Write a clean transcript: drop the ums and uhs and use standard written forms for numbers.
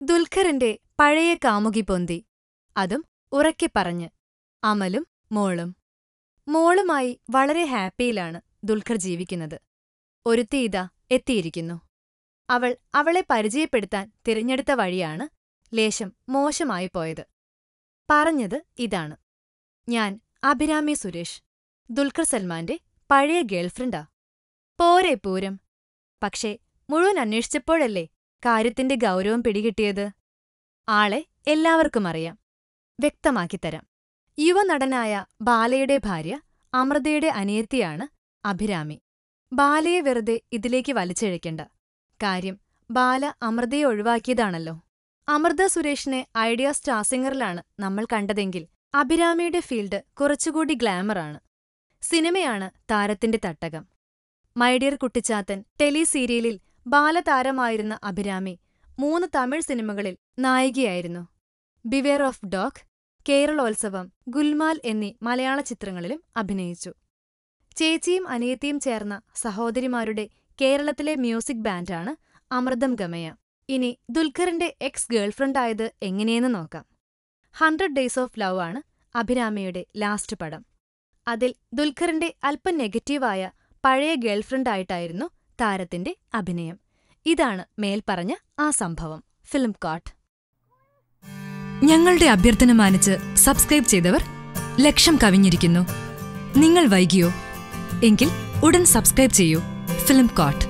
ദുൽഖറിന്റെ പഴയ കാമുകി പൊന്തി, അതും ഉറക്കെ പറഞ്ഞ്. അമലും മോളും. മോളുമായി വളരെ ഹാപ്പിയിലാണ് ദുൽഖർ ജീവിക്കുന്നത്. ഒരുത്തി ഇതാ എത്തിയിരിക്കുന്നു. അവളെ പരിചയപ്പെടുത്താൻ തിരഞ്ഞെടുത്ത വഴിയാണ് ലേശം മോശമായി പോയത്. പറഞ്ഞത് ഇതാണ്: ഞാൻ അഭിരാമി സുരേഷ്, ദുൽഖർ സൽമാന്റെ പഴയ ഗേൾഫ്രണ്ടാ. പോരെ പൂരം. പക്ഷേ മുഴുവൻ അന്വേഷിച്ചപ്പോഴല്ലേ കാര്യത്തിന്റെ ഗൗരവം പിടികിട്ടിയത്. ആളെ എല്ലാവർക്കും അറിയാം. വ്യക്തമാക്കിത്തരാം. യുവനടനായ ബാലയുടെ ഭാര്യ അമൃതയുടെ അനിയത്തിയാണ് അഭിരാമി. ബാലയെ വെറുതെ ഇതിലേക്ക് വലിച്ചിഴയ്ക്കണ്ട. കാര്യം ബാല അമൃതയെ ഒഴിവാക്കിയതാണല്ലോ. അമൃത സുരേഷിനെ ഐഡിയ സ്റ്റാർ സിംഗറിലാണ് നമ്മൾ കണ്ടതെങ്കിൽ അഭിരാമിയുടെ ഫീൽഡ് കുറച്ചുകൂടി ഗ്ലാമറാണ്. സിനിമയാണ് താരത്തിന്റെ തട്ടകം. മൈഡിയർ കുട്ടിച്ചാത്തൻ ടെലിസീരിയലിൽ ബാലതാരമായിരുന്ന അഭിരാമി 3 തമിഴ് സിനിമകളിൽ നായികയായിരുന്നു. ബിവെയർ ഓഫ് ഡോഗ്, കേരളോത്സവം, ഗുൽമാൽ എന്നീ മലയാള ചിത്രങ്ങളിലും അഭിനയിച്ചു. ചേച്ചിയും അനിയത്തിയും ചേർന്ന സഹോദരിമാരുടെ കേരളത്തിലെ മ്യൂസിക് ബാൻഡാണ് അമൃതം ഗമയ. ഇനി ദുൽഖറിന്റെ എക്സ് ഗേൾഫ്രണ്ടായത് എങ്ങനെയെന്ന് നോക്കാം. 100 ഡേയ്സ് ഓഫ് ലവ് ആണ് അഭിരാമിയുടെ ലാസ്റ്റ് പടം. അതിൽ ദുൽഖറിന്റെ അല്പം നെഗറ്റീവായ പഴയ ഗേൾഫ്രണ്ടായിട്ടായിരുന്നു താരത്തിന്റെ അഭിനയം. ഇതാണ് മേൽപ്പറഞ്ഞ ആ സംഭവം. ഫിലിം കോട്ട്. ഞങ്ങളുടെ അഭ്യർത്ഥന മാനിച്ച് സബ്സ്ക്രൈബ് ചെയ്തവർ 1,00,000 കവിഞ്ഞിരിക്കുന്നു. നിങ്ങൾ വൈകിയോ? എങ്കിൽ ഉടൻ സബ്സ്ക്രൈബ് ചെയ്യൂ. Film coat.